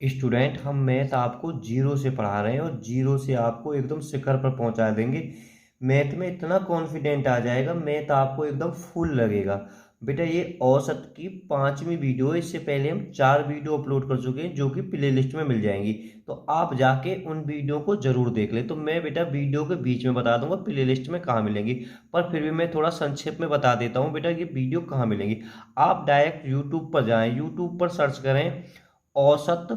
Student, हम math आपको zero से पढ़ा रहे हैं और जीरो से आपको एकदम शिखर पर पहुंचा देंगे। मैथ में इतना कॉन्फिडेंट आ जाएगा, मैथ आपको एकदम फुल लगेगा। बेटा ये औसत की 5वीं वीडियो है। इससे पहले हम 4 वीडियो अपलोड कर चुके हैं जो कि प्ले लिस्ट में मिल जाएंगी। तो आप जाके उन वीडियो को जरूर देख ले। तो मैं बेटा वीडियो के बीच में बता दूंगा प्ले लिस्ट में कहाँ मिलेंगी, पर फिर भी मैं थोड़ा संक्षेप में बता देता हूँ बेटा ये वीडियो कहाँ मिलेंगी। आप डायरेक्ट यूट्यूब पर जाएं, यूट्यूब पर सर्च करें औसत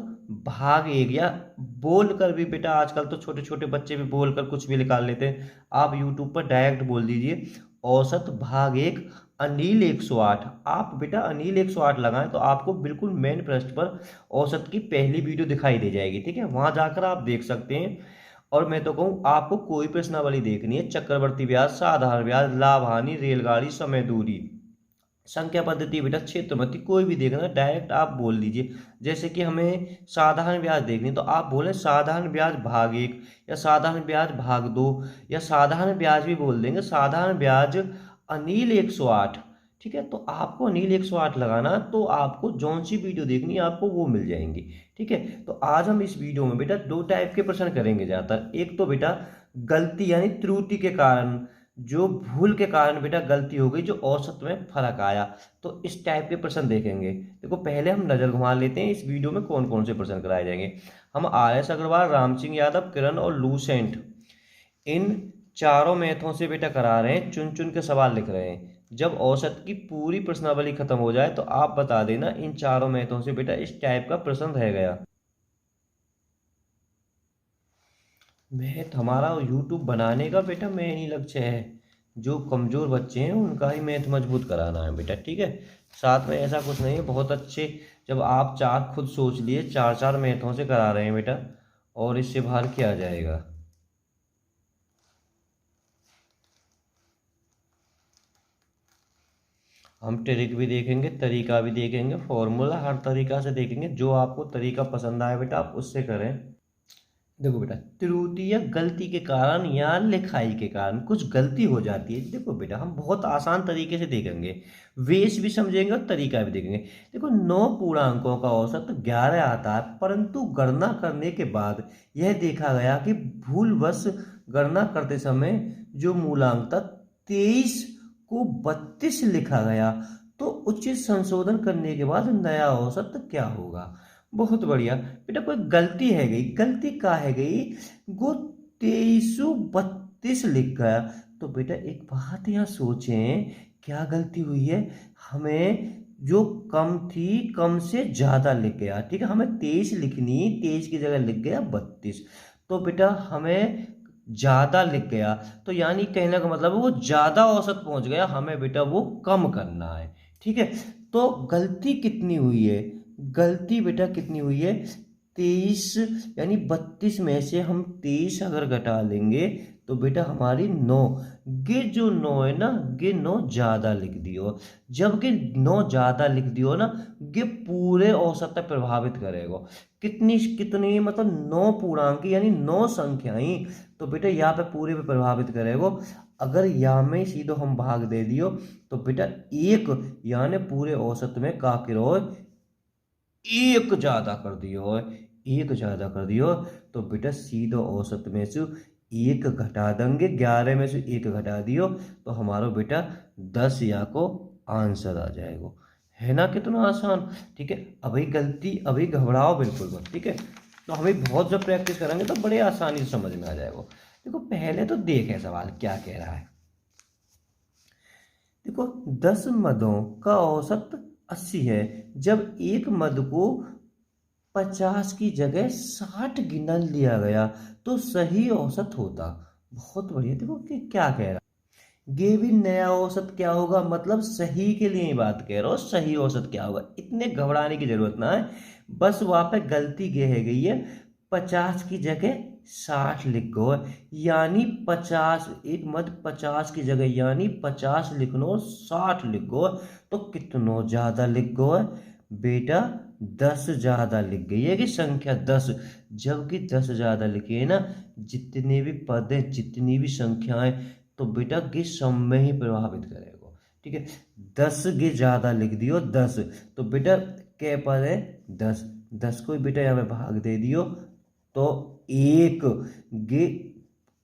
भाग एक, या बोल कर भी बेटा आजकल तो छोटे छोटे बच्चे भी बोल कर कुछ भी निकाल लेते हैं। आप यूट्यूब पर डायरेक्ट बोल दीजिए औसत भाग एक अनिल 108। आप बेटा अनिल 108 लगाएं तो आपको बिल्कुल मेन पृष्ठ पर औसत की पहली वीडियो दिखाई दे जाएगी। ठीक है, वहां जाकर आप देख सकते हैं। और मैं तो कहूँ आपको कोई प्रश्नावली देखनी है, चक्रवर्ती ब्याज, साधारण ब्याज, लाभ हानि, रेलगाड़ी, समय दूरी, संख्या पद्धति, बेटा क्षेत्रमति, कोई भी देखना डायरेक्ट आप बोल दीजिए। जैसे कि हमें साधारण ब्याज देखनी तो आप बोले साधारण ब्याज भाग एक, या साधारण ब्याज भाग दो, या साधारण ब्याज भी बोल देंगे साधारण ब्याज अनिल 108। ठीक है, तो आपको अनिल 108 लगाना, तो आपको जौन सी वीडियो देखनी है आपको वो मिल जाएंगी। ठीक है, तो आज हम इस वीडियो में बेटा दो टाइप के प्रश्न करेंगे ज़्यादातर। एक तो बेटा गलती यानी त्रुटि के कारण, जो भूल के कारण बेटा गलती हो गई, जो औसत में फर्क आया, तो इस टाइप के प्रश्न देखेंगे। देखो पहले हम नजर घुमा लेते हैं इस वीडियो में कौन कौन से प्रश्न कराए जाएंगे। हम RS अग्रवाल, राम सिंह यादव, किरण और लूसेंट, इन चारों मैथों से बेटा करा रहे हैं, चुन चुन के सवाल लिख रहे हैं। जब औसत की पूरी प्रश्नावली खत्म हो जाए तो आप बता देना इन चारों मैथों से बेटा इस टाइप का प्रश्न रह गया। मैथ हमारा यूट्यूब बनाने का बेटा मेन ही लक्ष्य है। जो कमजोर बच्चे हैं उनका ही मैथ मजबूत कराना है बेटा। ठीक है, साथ में ऐसा कुछ नहीं है, बहुत अच्छे। जब आप चार खुद सोच लिए चार चार मैथों से करा रहे हैं बेटा, और इससे बाहर क्या जाएगा। हम ट्रिक भी देखेंगे, तरीका भी देखेंगे, फॉर्मूला हर तरीका से देखेंगे। जो आपको तरीका पसंद आए बेटा आप उससे करें। देखो बेटा त्रुटि या गलती के कारण या लिखाई के कारण कुछ गलती हो जाती है। देखो बेटा हम बहुत आसान तरीके से देखेंगे, वेश भी समझेंगे और तरीका भी देखेंगे। देखो 9 पूर्णांकों का औसत 11 आता है, परंतु गणना करने के बाद यह देखा गया कि भूलवश गणना करते समय जो मूलांक था 23 को 32 लिखा गया, तो उचित संशोधन करने के बाद नया औसत क्या होगा। बहुत बढ़िया बेटा, कोई गलती है गई, गलती का है गई, वो 2332 लिख गया। तो बेटा एक बात यहाँ सोचें, क्या गलती हुई है। हमें जो कम थी कम से ज्यादा लिख गया। ठीक है, हमें 23 लिखनी, 23 की जगह लिख गया 32। तो बेटा हमें ज्यादा लिख गया, तो यानी कहने का मतलब है वो ज्यादा औसत पहुंच गया, हमें बेटा वो कम करना है। ठीक है, तो गलती कितनी हुई है, गलती बेटा कितनी हुई है 23, यानी 32 में से हम 23 अगर घटा लेंगे तो बेटा हमारी 9, गे जो 9 है ना, गे 9 ज्यादा लिख दियो। जब गे 9 ज्यादा लिख दियो ना, गे पूरे औसत तक प्रभावित करेगा। कितनी कितनी मतलब 9 पूर्णांक यानी 9 संख्याएं, तो बेटा यहाँ पे पूरे पे प्रभावित करेगा। अगर यहाँ में सीधो हम भाग दे दियो तो बेटा एक, यानी पूरे औसत में का किरो एक ज्यादा कर दियो, एक ज्यादा कर दियो, तो बेटा सीधो औसत में से एक घटा देंगे, 11 में से एक घटा दियो, तो हमारा बेटा 10 या को आंसर आ जाएगा। है ना कितना आसान। ठीक है, अभी गलती, अभी घबराओ बिल्कुल मत। ठीक है, तो हमें बहुत जब प्रैक्टिस करेंगे तो बड़े आसानी से समझ में आ जाएगा। देखो पहले तो देखें सवाल क्या कह रहा है। देखो 10 मदों का औसत 80 है, जब एक मद को 50 की जगह 60 गिना लिया गया तो सही औसत होता। बहुत बढ़िया, देखो कि क्या कह रहा है। ये भी नया औसत क्या होगा, मतलब सही के लिए ही बात कह रहा हो, सही औसत क्या होगा। इतने घबराने की जरूरत ना है, बस वहां पे गलती ये है गई है, 50 की जगह 60 लिख गो है, यानी 50, एक मत 50 की जगह यानी 50 लिखनो 60 लिख गो है, तो कितनो ज्यादा लिख गो है बेटा 10 ज्यादा लिख गई है कि संख्या 10। जबकि 10 ज्यादा लिखी है ना, जितने भी पद हैं जितनी भी संख्याएं, तो बेटा के सम में ही प्रभावित करेगा। ठीक है, 10 के ज्यादा लिख दियो 10, तो बेटा क्या पद है 10, 10 को बेटा यहाँ में भाग दे दियो तो एक गे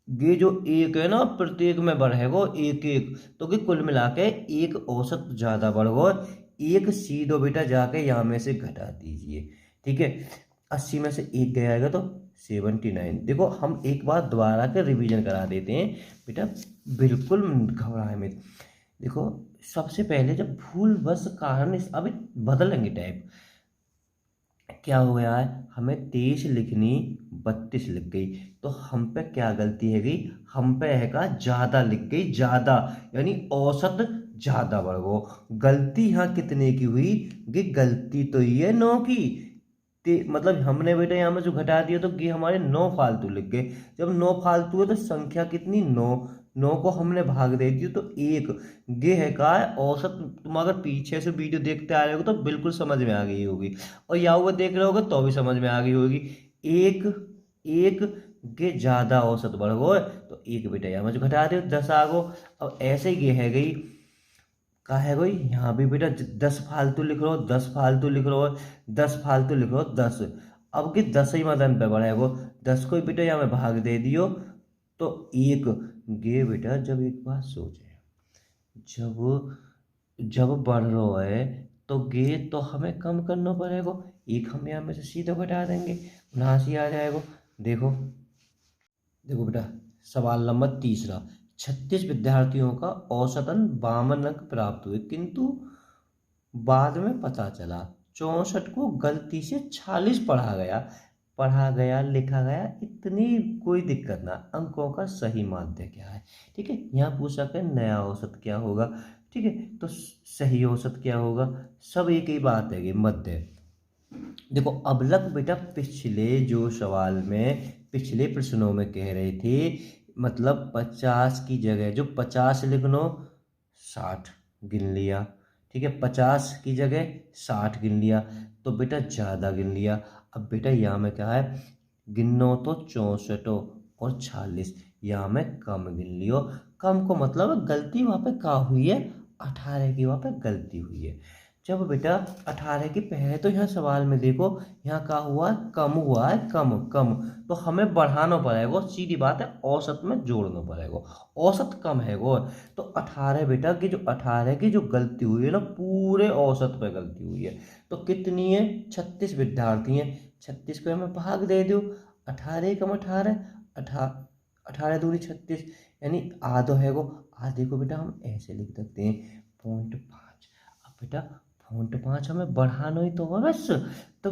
ये जो एक है ना प्रत्येक में बढ़ेगो एक एक, तो कि कुल मिला के एक औसत ज्यादा बढ़गो। एक सीधो बेटा जाके यहाँ में से घटा दीजिए। ठीक है, 80 में से एक गया आएगा तो 79। देखो हम एक बार दोबारा के रिवीजन करा देते हैं बेटा, बिल्कुल घबराए मत। देखो सबसे पहले जब भूल बस कारण अभी बदलेंगे टाइप, क्या हो गया है, हमें 23 लिखनी 32 लिख गई, तो हम पे क्या गलती है गई, हम पे है का ज्यादा लिख गई, ज्यादा यानी औसत ज्यादा बढ़ गो। गलती यहाँ कितने की हुई, कि गलती तो ये 9 की, मतलब हमने बेटा यहाँ में जो घटा दिया तो ये हमारे 9 फालतू लिख गए। जब 9 फालतू है तो संख्या कितनी 9, 9 को हमने भाग दे दिया तो एक, ये है का है औसत। तुम अगर पीछे से वीडियो देखते आ रहे हो तो बिल्कुल समझ में आ गई होगी, और या हुआ देख रहे होगे तो भी समझ में आ गई होगी। एक एक के ज्यादा औसत बढ़ गो, तो एक बेटा यहाँ में जो घटा दे 10 आ गो। अब ऐसे ही ये है गई का है भाई, यहाँ भी बेटा 10 फालतू लिख रहे हो, 10 फालतू लिख रहे हो, 10 फालतू लिख रहे हो 10। अब कि 10 ही मदन पे बढ़े वो, 10 को बेटा यहाँ में भाग दे दियो तो एक, ये बेटा जब एक बात सोचे, जब जब बढ़ रहा है तो गे तो हमें कम करना पड़ेगा। एक हम यहाँ में से सीधे घटा देंगे, 79 आ जाएगा। देखो देखो बेटा, सवाल नंबर तीसरा, 36 विद्यार्थियों का औसतन 52 अंक प्राप्त हुए, किंतु बाद में पता चला 64 को गलती से 46 पढ़ा गया लिखा गया, इतनी कोई दिक्कत ना। अंकों का सही माध्य क्या है, ठीक है, यहाँ पूछा कि नया औसत क्या होगा। ठीक है, तो सही औसत क्या होगा, सब एक ही बात है, मध्य। देखो अब लग बेटा पिछले जो सवाल में, पिछले प्रश्नों में कह रहे थे, मतलब 50 की जगह जो 50 लिख लो 60 गिन लिया। ठीक है, 50 की जगह 60 गिन लिया, तो बेटा ज़्यादा गिन लिया। अब बेटा यहाँ में क्या है, गिनो तो 64 और 46, यहाँ में कम गिन लियो। कम को मतलब गलती वहाँ पे क्या हुई है, 18 की वहाँ पे गलती हुई है। जब बेटा 18 की पहले तो यहाँ सवाल में देखो, यहाँ क्या हुआ है, कम हुआ है, कम कम, तो हमें बढ़ाना पड़ेगा, सीधी बात है, औसत में जोड़ना पड़ेगा। औसत कम है वो, तो 18 बेटा की जो 18 की जो गलती हुई है ना, पूरे औसत पे गलती हुई है। तो कितनी है, 36 विद्यार्थी हैं, 36 को हमें भाग दे दो, 18 कम 18, 18 दूनी 36, यानी आधो है वो। आधे को बेटा हम ऐसे लिख सकते हैं 0.5। अब बेटा 0.5 हमें बढ़ाना ही तो होगा बस, तो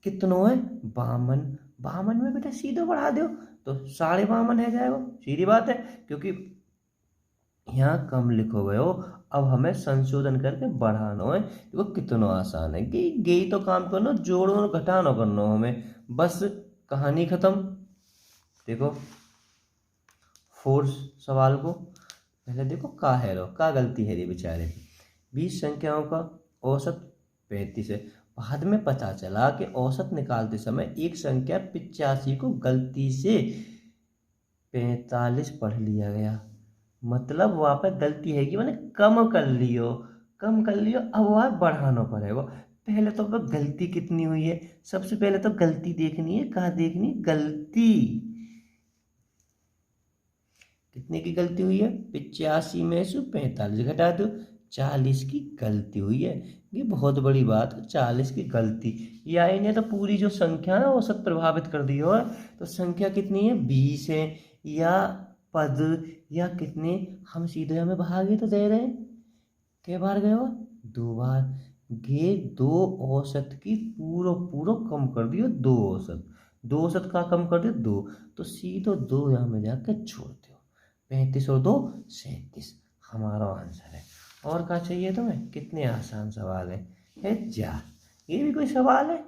कितनो है 52, 52 में बेटा सीधे बढ़ा दो तो 52.5 है जाएगा, सीधी बात है, क्योंकि यहाँ कम लिखोगे हो। अब हमें संशोधन करके बढ़ाना है, देखो कितना आसान है, कि यही तो काम करना, जोड़ो घटाना करना हमें, बस कहानी खत्म। देखो फोर्स सवाल को पहले देखो, का है रो का गलती है रे बेचारे की, 20 संख्याओं का औसत 35 है। बाद में पता चला कि औसत निकालते समय एक संख्या 85 को गलती से 45 पढ़ लिया गया, मतलब वहाँ पे गलती है कि मैंने कम कर लियो, कम कर लियो, अब वहाँ बढ़ाना पड़ेगा। पहले तो अब गलती कितनी हुई है, सबसे पहले तो गलती देखनी है, कहाँ देखनी, गलती कितने की गलती हुई है, 85 में से 45 घटा दो, 40 की गलती हुई है। ये बहुत बड़ी बात है, 40 की गलती, या इन्हें तो पूरी जो संख्या है वो सब प्रभावित कर दी हो। तो संख्या कितनी है, 20 है, या पद, या कितने, हम सीधे हमें भागे तो दे रहे हैं, कई बार गए हो, 2 बार। ये दो औसत की पूरा पूरा कम कर दियो, दो औसत, दो औसत का कम कर दियो दो, तो सीधो दो यहाँ में जाकर छोड़ दो, 35 और 2 37 हमारा आंसर है। और क्या चाहिए तुम्हें, कितने आसान सवाल है जा, ये भी कोई सवाल है।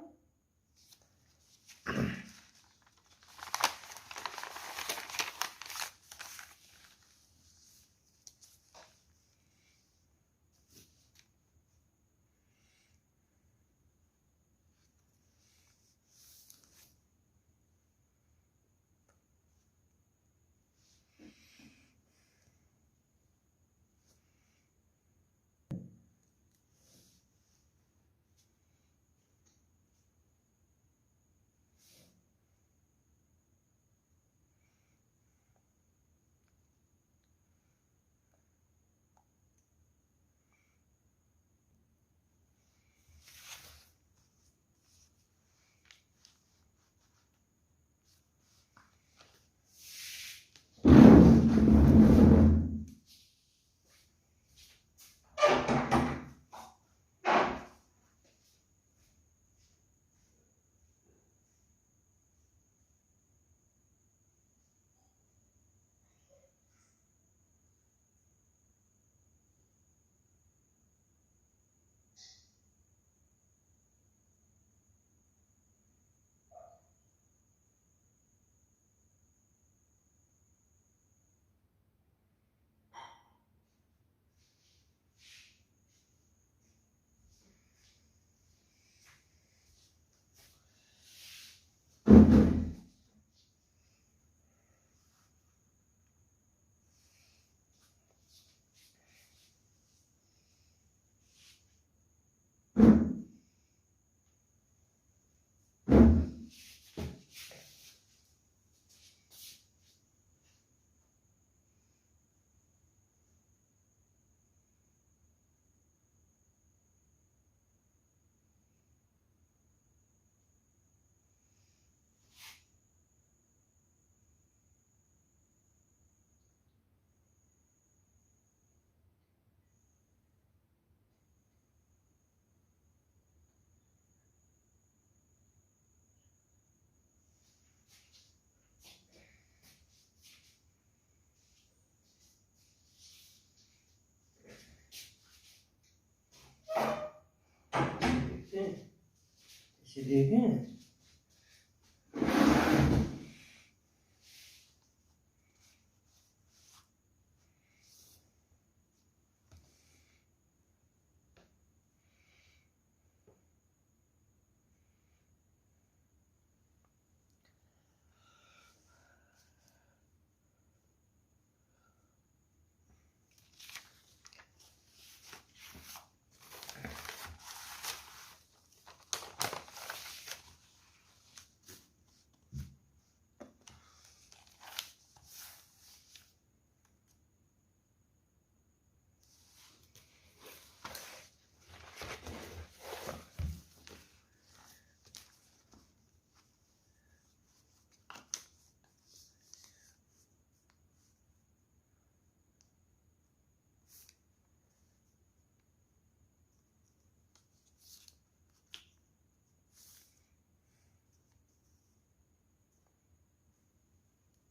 देखें।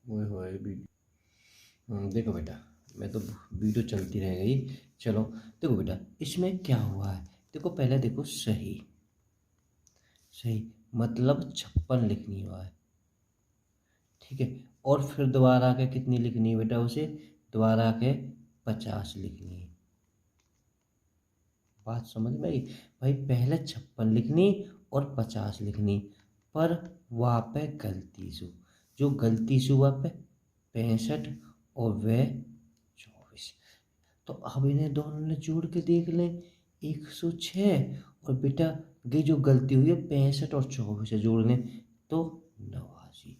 ओए देखो बेटा, मैं तो वीडियो चलती रह गई। चलो देखो बेटा, इसमें क्या हुआ है, देखो पहले देखो सही। सही मतलब 56 लिखनी हुआ है, ठीक है। और फिर दोबारा के कितनी लिखनी है बेटा, उसे दोबारा के 50 लिखनी है। बात समझ में आई भाई? पहले 56 लिखनी और 50 लिखनी, पर वहाँ पे गलती सु, जो गलती सु वहाँ पे 65 और वह 24। तो अब इन्हें दोनों ने जोड़ के देख लें, 106 और बेटा ये जो गलती हुई है 65 और 24 से जोड़ लें तो 89।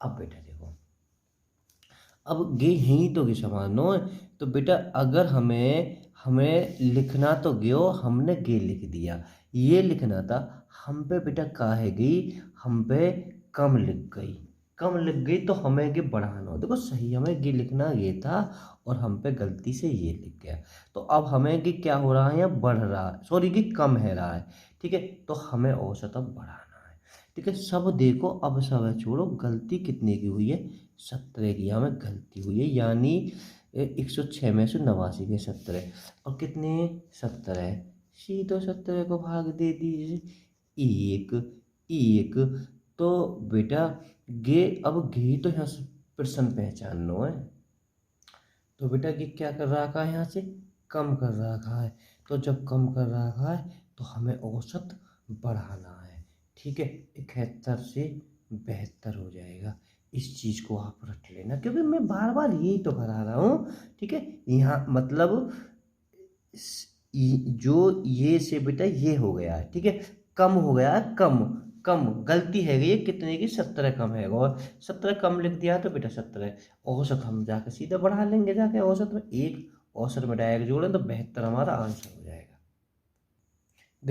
अब बेटा देखो, अब गे ही तो गे समान हो। तो बेटा अगर हमें हमें लिखना तो गयो, हमने गे लिख दिया, ये लिखना था हम पे बेटा काहे गई, हम पे कम लिख गई। कम लिख गई तो हमें गे बढ़ाना हो, देखो सही हमें गे लिखना ये था और हम पे गलती से ये लिख गया। तो अब हमें गे क्या हो रहा है, यहाँ बढ़ रहा है, सॉरी गे कम है रहा है, ठीक है। तो हमें औसत अब बढ़ाना है, ठीक है। सब देखो अब सब है छोड़ो, गलती कितने की हुई है, 17 की हमें गलती हुई है, यानी 106 में से 89 के 17 और कितने 17 है, सीधो 17 को भाग दे दीजिए, एक एक। तो बेटा गे अब गे तो यहाँ से प्रश्न पहचानो है, तो बेटा ये क्या कर रखा है, यहाँ से कम कर रखा है। तो जब कम कर रखा है तो हमें औसत बढ़ाना है, ठीक है। 71 से 72 हो जाएगा। इस चीज़ को आप रट लेना, क्योंकि मैं बार बार यही तो करा रहा हूँ, ठीक है। यहाँ मतलब जो ये से बेटा ये हो गया है, ठीक है, कम हो गया है, कम कम गलती है ये कितने की, 17 कम है, और 17 कम लिख दिया तो बेटा 17 औसत हम जाके सीधे बढ़ा लेंगे, जाके औसत में एक औसत में डायरेक्ट जोड़ें तो 72 हमारा आंसर हो जाएगा।